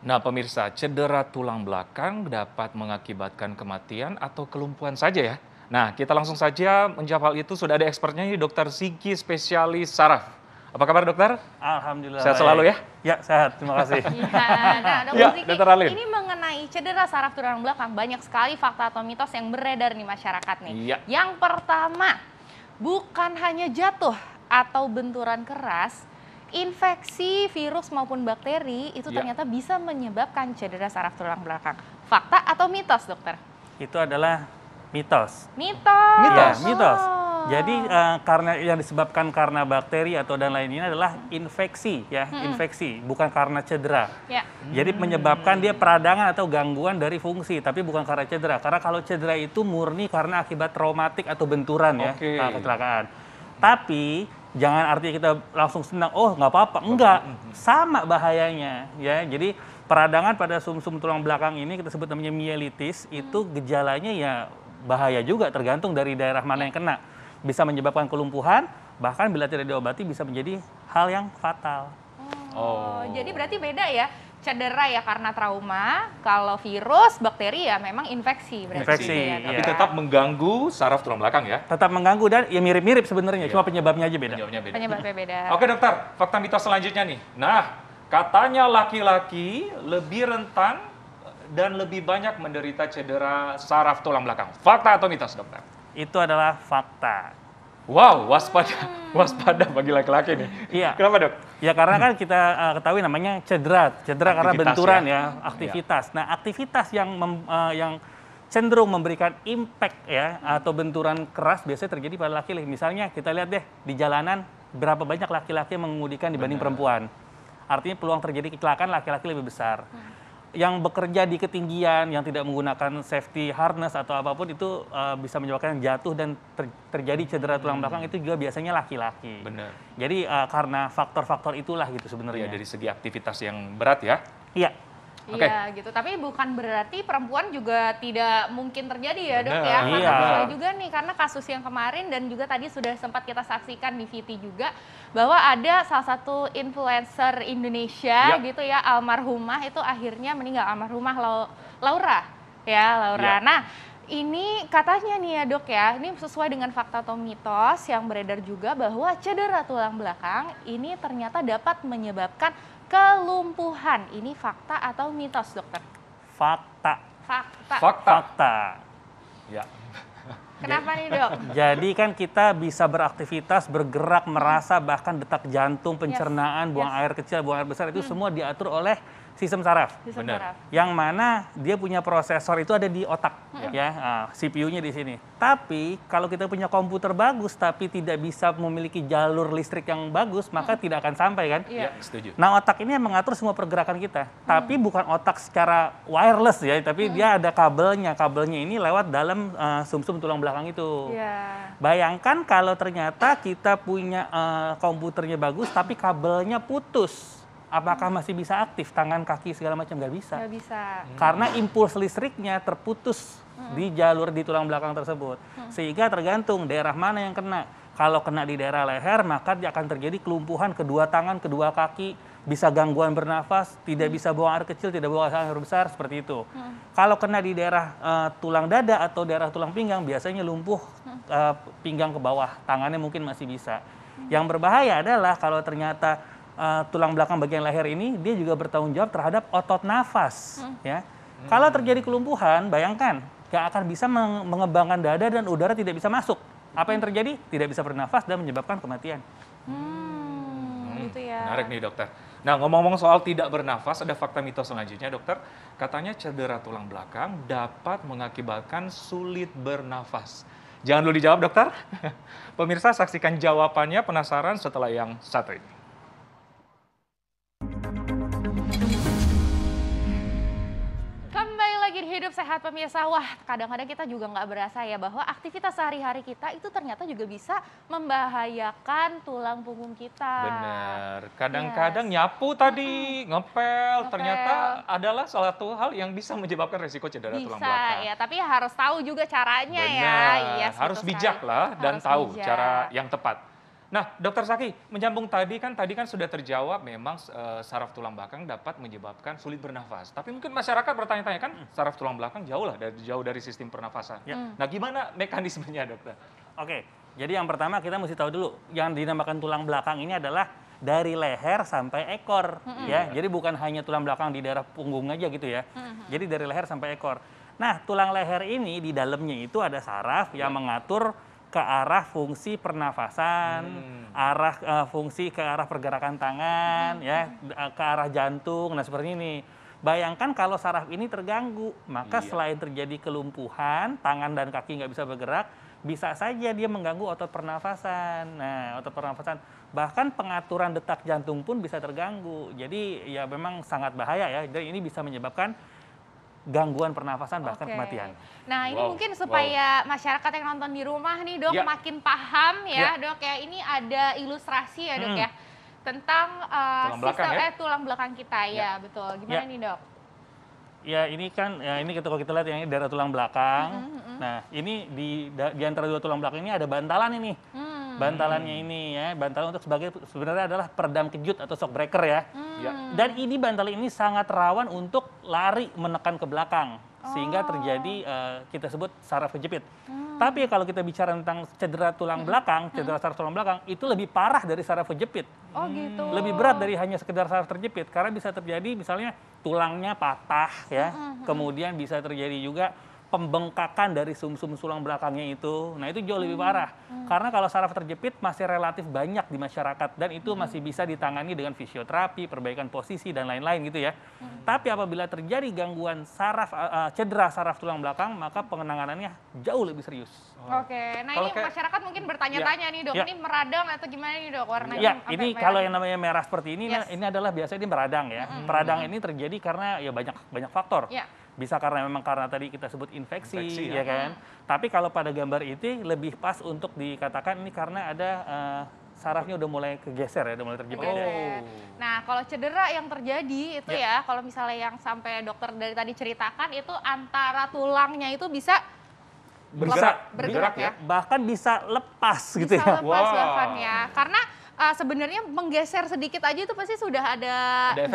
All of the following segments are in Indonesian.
Nah, pemirsa, cedera tulang belakang dapat mengakibatkan kematian atau kelumpuhan saja ya. Nah, kita langsung saja menjawab hal itu. Sudah ada expertnya nih, Dokter Sigi, spesialis saraf. Apa kabar, dokter? Alhamdulillah Sehat selalu baik. ya? Ya, sehat. Terima kasih. Iya, nah Ya, Dokter Ziki, Dokter Alin. ini mengenai cedera saraf tulang belakang, banyak sekali fakta atau mitos yang beredar di masyarakat nih. Iya. Yang pertama, bukan hanya jatuh atau benturan keras, infeksi virus maupun bakteri itu Iya. ternyata bisa menyebabkan cedera saraf tulang belakang. Fakta atau mitos, dokter? Itu adalah mitos. Mitos. Mitos? Ya, mitos. Oh. Jadi karena yang disebabkan karena bakteri atau dan lainnya adalah infeksi ya, infeksi, bukan karena cedera. Ya. Jadi menyebabkan dia peradangan atau gangguan dari fungsi, tapi bukan karena cedera. Karena kalau cedera itu murni karena akibat traumatik atau benturan ya, Oke. kecelakaan. Tapi jangan artinya kita langsung senang, oh nggak apa-apa. Enggak, sama bahayanya ya. Jadi peradangan pada sumsum tulang belakang ini kita sebut namanya mielitis, itu gejalanya ya bahaya juga tergantung dari daerah mana yang kena. Bisa menyebabkan kelumpuhan, bahkan bila tidak diobati bisa menjadi hal yang fatal. Oh, jadi berarti beda ya. Cedera ya karena trauma, kalau virus, bakteri ya memang infeksi berarti. Infeksi, gitu ya, iya. Tapi tetap mengganggu saraf tulang belakang ya? Tetap mengganggu dan ya mirip-mirip sebenarnya, Iya. cuma penyebabnya aja beda. Penyebabnya beda. Penyebabnya beda. Oke, dokter, fakta mitos selanjutnya nih. Nah, katanya laki-laki lebih rentan dan lebih banyak menderita cedera saraf tulang belakang. Fakta atau mitos, dokter? Itu adalah fakta. Wow, waspada, waspada bagi laki-laki nih. Iya. Kenapa, dok? Ya karena kan kita ketahui namanya cedera karena Aktivitas benturan ya. ya, aktivitas. Nah, aktivitas yang cenderung memberikan impact ya atau benturan keras biasanya terjadi pada laki-laki. Misalnya kita lihat deh di jalanan berapa banyak laki-laki yang mengemudikan dibanding perempuan. Artinya peluang terjadi kecelakaan laki-laki lebih besar. Yang bekerja di ketinggian, yang tidak menggunakan safety harness atau apapun itu bisa menyebabkan jatuh dan terjadi cedera tulang belakang itu juga biasanya laki-laki. Benar. Jadi karena faktor-faktor itulah gitu Ya, sebenarnya. dari segi aktivitas yang berat ya. Iya, Oke. Iya gitu, tapi bukan berarti perempuan juga tidak mungkin terjadi ya dok Benar. ya. Karena Iya. sesuai juga nih, karena kasus yang kemarin dan juga tadi sudah sempat kita saksikan di VT juga, bahwa ada salah satu influencer Indonesia Ya. gitu ya, almarhumah itu akhirnya meninggal, almarhumah Laura. Ya, Laura. Ya. Nah, ini katanya nih ya dok ya, ini sesuai dengan fakta atau mitos yang beredar juga bahwa cedera tulang belakang ini ternyata dapat menyebabkan kelumpuhan. Ini fakta atau mitos, dokter? fakta. Fakta. Fakta. Fakta. Ya. Kenapa nih, dok? Jadi kan kita bisa beraktivitas, bergerak, merasa, bahkan detak jantung, pencernaan, buang Yes. air kecil, buang air besar itu semua diatur oleh sistem saraf. Sistem Benar. saraf. Yang mana dia punya prosesor itu ada di otak ya, CPU-nya di sini. Tapi kalau kita punya komputer bagus tapi tidak bisa memiliki jalur listrik yang bagus, maka tidak akan sampai kan? Iya. Ya, setuju. Nah, otak ini yang mengatur semua pergerakan kita. Tapi bukan otak secara wireless ya, tapi dia ada kabelnya. Kabelnya ini lewat dalam sumsum tulang belakang itu. Iya. Bayangkan kalau ternyata kita punya komputernya bagus tapi kabelnya putus. Apakah masih bisa aktif tangan, kaki segala macam? Nggak bisa. Nggak bisa. Karena impuls listriknya terputus di jalur di tulang belakang tersebut. Sehingga tergantung daerah mana yang kena. Kalau kena di daerah leher, maka dia akan terjadi kelumpuhan kedua tangan, kedua kaki, bisa gangguan bernafas, tidak bisa buang air kecil, tidak buang air besar, seperti itu. Kalau kena di daerah tulang dada atau daerah tulang pinggang, biasanya lumpuh pinggang ke bawah, tangannya mungkin masih bisa. Yang berbahaya adalah kalau ternyata tulang belakang bagian leher ini dia juga bertanggung jawab terhadap otot nafas ya. Kalau terjadi kelumpuhan, bayangkan nggak akan bisa mengembangkan dada dan udara tidak bisa masuk. Apa yang terjadi? Tidak bisa bernafas dan menyebabkan kematian. Gitu ya. Menarik nih, dokter. Nah, ngomong-ngomong soal tidak bernafas, ada fakta mitos selanjutnya, dokter. Katanya cedera tulang belakang dapat mengakibatkan sulit bernafas. Jangan dulu dijawab, dokter. Pemirsa, saksikan jawabannya, penasaran setelah yang satu ini. Kembali lagi di Hidup Sehat pemirsa. Wah, kadang-kadang kita juga nggak berasa ya bahwa aktivitas sehari-hari kita itu ternyata juga bisa membahayakan tulang punggung kita. Benar. Kadang-kadang nyapu tadi, ngepel, ternyata adalah salah satu hal yang bisa menyebabkan resiko cedera tulang Bisa belakang. ya, tapi harus tahu juga caranya ya. Benar. Yes, Harus betul bijak sekali. lah dan Harus tahu bijak. cara yang tepat. Nah, Dokter Zaki, menyambung tadi kan sudah terjawab memang saraf tulang belakang dapat menyebabkan sulit bernafas. Tapi mungkin masyarakat bertanya-tanya kan, saraf tulang belakang jauh dari sistem pernafasan. Ya. Nah, gimana mekanismenya, dokter? Oke, jadi yang pertama kita mesti tahu dulu, yang dinamakan tulang belakang ini adalah dari leher sampai ekor, ya. Jadi bukan hanya tulang belakang di daerah punggung aja gitu ya. Jadi dari leher sampai ekor. Nah, tulang leher ini di dalamnya itu ada saraf yang mengatur ke arah fungsi pernafasan, fungsi ke arah pergerakan tangan, ya, ke arah jantung. Nah, seperti ini. Bayangkan kalau saraf ini terganggu, maka selain terjadi kelumpuhan, tangan dan kaki nggak bisa bergerak, bisa saja dia mengganggu otot pernafasan. Nah, otot pernafasan, bahkan pengaturan detak jantung pun bisa terganggu. Jadi ya memang sangat bahaya ya. Dan ini bisa menyebabkan gangguan pernafasan bahkan kematian. Nah, ini mungkin supaya masyarakat yang nonton di rumah nih, Dok, makin paham ya, Dok ya. Ini ada ilustrasi ya, Dok ya, tentang tulang belakang kita ya, betul. Gimana nih, Dok? Ya, ini kan ya ini kalau kita lihat yang ini daerah tulang belakang. Nah, ini di antara dua tulang belakang ini ada bantalan ini. Bantalannya ini ya, bantalan untuk sebenarnya adalah peredam kejut atau shock breaker ya. Dan ini bantalan ini sangat rawan untuk lari menekan ke belakang sehingga terjadi kita sebut saraf kejepit. Tapi kalau kita bicara tentang cedera tulang belakang, cedera saraf tulang belakang itu lebih parah dari saraf kejepit. Oh gitu. Lebih berat dari hanya sekedar saraf terjepit karena bisa terjadi misalnya tulangnya patah ya. Kemudian bisa terjadi juga pembengkakan dari sumsum tulang belakangnya itu. Nah, itu jauh lebih parah. Karena kalau saraf terjepit masih relatif banyak di masyarakat dan itu masih bisa ditangani dengan fisioterapi, perbaikan posisi dan lain-lain gitu ya. Tapi apabila terjadi gangguan cedera saraf tulang belakang, maka penanganannya jauh lebih serius. Oke. Nah, ini masyarakat mungkin bertanya-tanya nih, Dok. Ini meradang atau gimana nih, Dok, warnanya? Ya, ini kalau yang namanya merah seperti ini, ini adalah biasanya ini meradang ya. Peradang ini terjadi karena ya banyak faktor. Bisa karena memang karena tadi kita sebut infeksi ya kan. Tapi kalau pada gambar itu lebih pas untuk dikatakan ini karena ada sarafnya udah mulai kegeser ya, udah mulai terjepit. Nah, kalau cedera yang terjadi itu ya, kalau misalnya yang sampai dokter dari tadi ceritakan itu antara tulangnya itu bisa bergerak ya. Bahkan bisa lepas gitu ya. Bisa lepas bahkan ya. Karena sebenarnya menggeser sedikit aja itu pasti sudah ada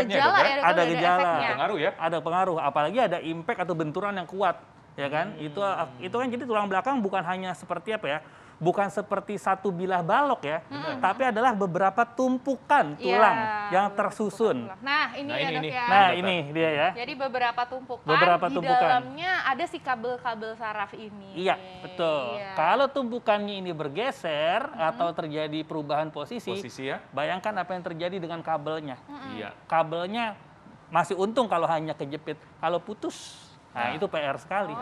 gejala ya, ada gejala, efeknya. Pengaruh ya? Ada pengaruh, apalagi ada impact atau benturan yang kuat, ya kan? Itu kan jadi tulang belakang bukan hanya seperti apa ya? Bukan seperti satu bilah balok ya, tapi adalah beberapa tumpukan tulang yang tersusun. Nah, ini ya, Dok ya. Nah, ini dia ya. Jadi beberapa tumpukan, di dalamnya ada si kabel-kabel saraf ini. Iya, betul. Kalau tumpukannya ini bergeser atau terjadi perubahan posisi ya. Bayangkan apa yang terjadi dengan kabelnya. Kabelnya masih untung kalau hanya kejepit. Kalau putus, nah itu PR sekali.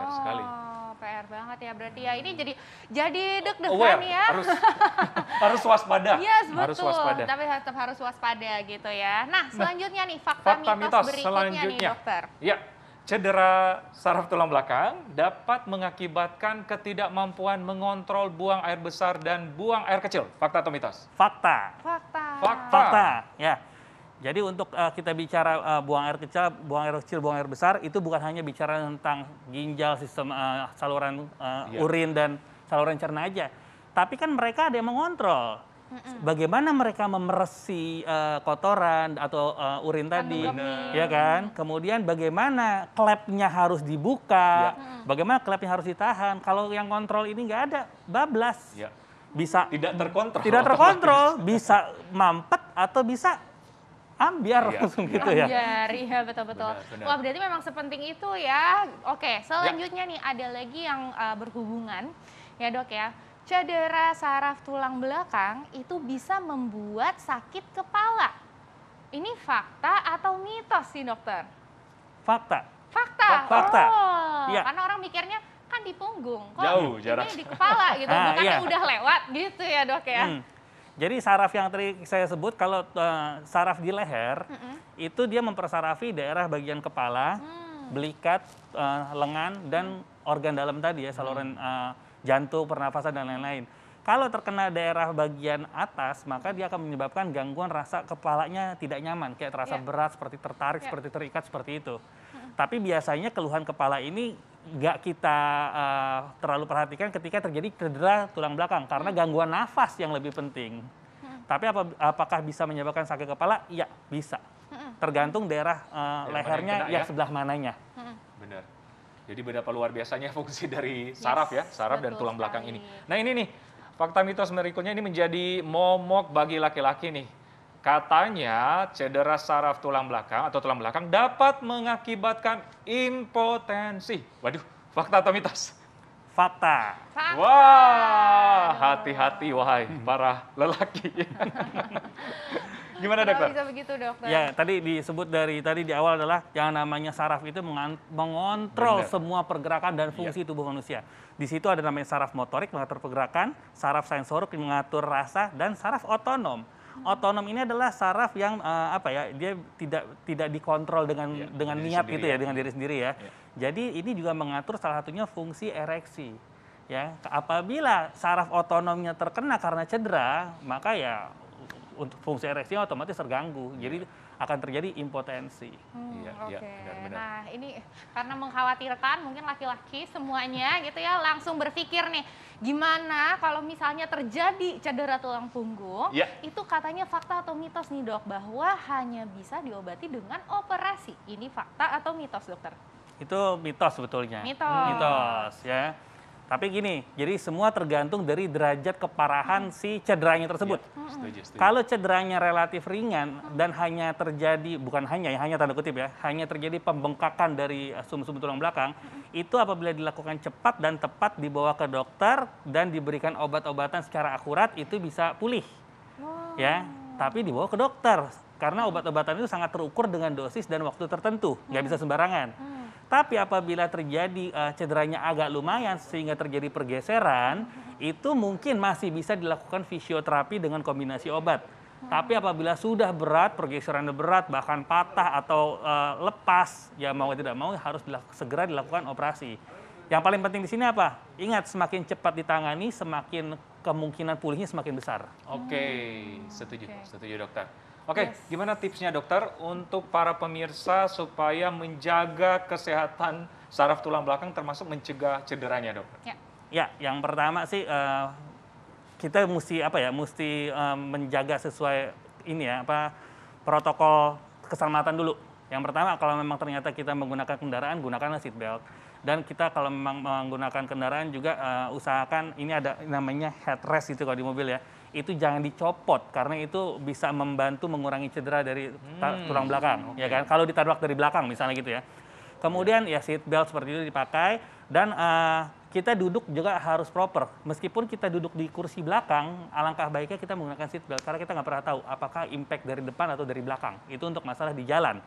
PR banget ya berarti ya. Ini jadi deg-degan ya. Harus waspada. Yes, betul. Harus waspada. Tapi tetap harus waspada gitu ya. Nah, selanjutnya nih fakta mitos berikutnya nih, Dokter. Ya. Cedera saraf tulang belakang dapat mengakibatkan ketidakmampuan mengontrol buang air besar dan buang air kecil. Fakta atau mitos? Fakta. Ya. Jadi untuk kita bicara buang air kecil, buang air besar, itu bukan hanya bicara tentang ginjal, sistem saluran urin dan saluran cerna aja. Tapi kan mereka ada yang mengontrol. Bagaimana mereka memeresi kotoran atau urin tadi, ya kan? Kemudian bagaimana klepnya harus dibuka, bagaimana klepnya harus ditahan. Kalau yang kontrol ini nggak ada, bablas. Bisa tidak terkontrol. Tidak terkontrol, bisa mampet atau bisa ambiar langsung gitu ya. Ambiar, iya betul-betul. Wah, berarti memang sepenting itu ya. Oke, selanjutnya nih ada lagi yang berhubungan ya, Dok ya. Cedera saraf tulang belakang itu bisa membuat sakit kepala. Ini fakta atau mitos sih, Dokter? Fakta. Fakta. Karena orang mikirnya kan di punggung. Kok jauh jarak. Ini di kepala gitu, bukannya udah lewat gitu ya, Dok ya. Jadi saraf yang tadi saya sebut, kalau saraf di leher, itu dia mempersarafi daerah bagian kepala, belikat, lengan, dan organ dalam tadi ya, saluran jantung, pernafasan, dan lain-lain. Kalau terkena daerah bagian atas, maka dia akan menyebabkan gangguan rasa kepalanya tidak nyaman, kayak terasa berat, seperti tertarik, seperti terikat, seperti itu. Tapi biasanya keluhan kepala ini nggak kita terlalu perhatikan ketika terjadi cedera tulang belakang, karena gangguan nafas yang lebih penting. Tapi apakah bisa menyebabkan sakit kepala? Iya, bisa. Tergantung daerah lehernya yang sebelah mananya. Benar. Jadi berapa luar biasanya fungsi dari saraf ya, saraf dan tulang belakang ini. Nah ini nih, fakta mitos berikutnya ini menjadi momok bagi laki-laki nih. Katanya cedera saraf tulang belakang atau tulang belakang dapat mengakibatkan impotensi. Waduh, fakta atau mitos? Fakta. Wah, hati-hati wahai para lelaki. Gimana dokter? Bisa begitu dokter? Ya, tadi disebut tadi di awal adalah yang namanya saraf itu mengontrol semua pergerakan dan fungsi tubuh manusia. Di situ ada namanya saraf motorik mengatur pergerakan, saraf sensorik mengatur rasa, dan saraf otonom. Otonom ini adalah saraf yang dia tidak dikontrol dengan niat gitu ya, dengan diri sendiri ya. Jadi ini juga mengatur salah satunya fungsi ereksi. Ya, apabila saraf otonomnya terkena karena cedera, maka ya untuk fungsi ereksinya otomatis terganggu. Jadi akan terjadi impotensi. Oke. Nah, ini karena mengkhawatirkan mungkin laki-laki semuanya gitu ya langsung berpikir nih, gimana kalau misalnya terjadi cedera tulang punggung? Itu katanya fakta atau mitos nih dok, bahwa hanya bisa diobati dengan operasi. Ini fakta atau mitos dokter? Itu mitos sebetulnya. Mitos Ya. Tapi gini, jadi semua tergantung dari derajat keparahan si cederanya tersebut. Setuju. Kalau cederanya relatif ringan dan hanya terjadi, bukan hanya tanda kutip ya, hanya terjadi pembengkakan dari sumsum tulang belakang, itu apabila dilakukan cepat dan tepat dibawa ke dokter dan diberikan obat-obatan secara akurat, itu bisa pulih. Ya, tapi dibawa ke dokter karena obat-obatan itu sangat terukur dengan dosis dan waktu tertentu, nggak bisa sembarangan. Tapi apabila terjadi cederanya agak lumayan sehingga terjadi pergeseran, itu mungkin masih bisa dilakukan fisioterapi dengan kombinasi obat. Tapi apabila sudah berat, pergeserannya berat, bahkan patah atau lepas, ya mau tidak mau harus segera dilakukan operasi. Yang paling penting di sini apa? Ingat, semakin cepat ditangani, semakin kemungkinan pulihnya semakin besar. Oke, setuju dokter. Oke, gimana tipsnya dokter untuk para pemirsa supaya menjaga kesehatan saraf tulang belakang termasuk mencegah cederanya, dokter? Ya, yang pertama sih kita mesti menjaga sesuai protokol keselamatan dulu. Yang pertama, kalau memang ternyata kita menggunakan kendaraan, gunakanlah seat belt. Dan kita kalau memang menggunakan kendaraan juga usahakan ini ada namanya headrest itu kalau di mobil ya. Itu jangan dicopot karena itu bisa membantu mengurangi cedera dari tulang belakang, ya kan? Kalau ditabrak dari belakang misalnya gitu ya. Kemudian ya seat belt seperti itu dipakai dan kita duduk juga harus proper. Meskipun kita duduk di kursi belakang, alangkah baiknya kita menggunakan seat belt karena kita nggak pernah tahu apakah impact dari depan atau dari belakang. Itu untuk masalah di jalan.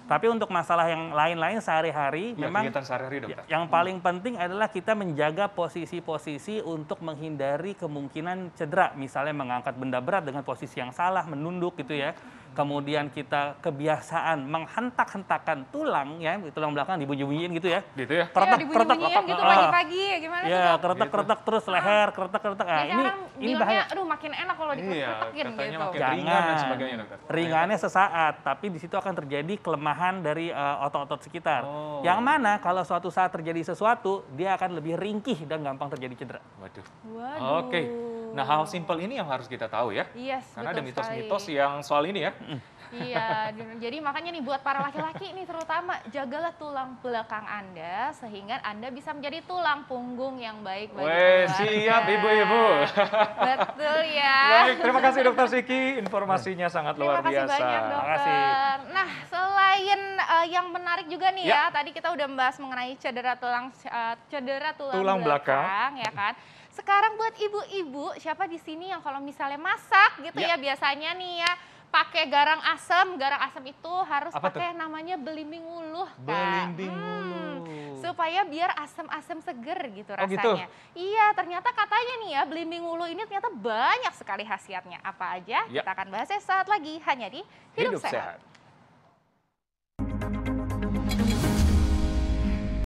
Tapi untuk masalah yang lain-lain sehari-hari, memang yang paling penting adalah kita menjaga posisi-posisi untuk menghindari kemungkinan cedera. Misalnya mengangkat benda berat dengan posisi yang salah, menunduk gitu ya. Kemudian kita kebiasaan menghentak-hentakan tulang ya, tulang belakang dibunyi-bunyiin gitu ya. Gitu ya? Dibunyi-bunyiin gitu pagi-pagi ya gimana sih? Ya, keretak-keretak terus leher, keretak-keretak. Nah, ini bahaya. Aduh makin enak kalau dikeretak-keretakin gitu. Makin ringan dan sebagainya, dokter. Ringannya sesaat, tapi di situ akan terjadi kelemahan dari otot-otot sekitar. Yang mana kalau suatu saat terjadi sesuatu, dia akan lebih ringkih dan gampang terjadi cedera. Waduh. Oke. Nah, hal simpel ini yang harus kita tahu ya. Karena ada mitos-mitos yang soal ini ya. Iya, jadi makanya nih buat para laki-laki ini terutama jagalah tulang belakang Anda sehingga Anda bisa menjadi tulang punggung yang baik bagi keluarga. Siap ibu-ibu. Betul ya. Baik, terima kasih Dokter Siki, informasinya sangat luar biasa. Terima kasih banyak dokter. Nah, selain yang menarik juga nih ya, tadi kita udah membahas mengenai cedera tulang belakang ya kan. Sekarang buat ibu-ibu, siapa di sini yang kalau misalnya masak gitu ya biasanya nih ya pakai garang asam itu harus pakai namanya belimbing uluh, Kak. Belimbing uluh. Supaya biar asam-asam seger gitu rasanya. Gitu? Iya, ternyata katanya nih ya belimbing uluh ini ternyata banyak sekali khasiatnya. Apa aja? Kita akan bahasnya saat lagi hanya di Hidup Sehat.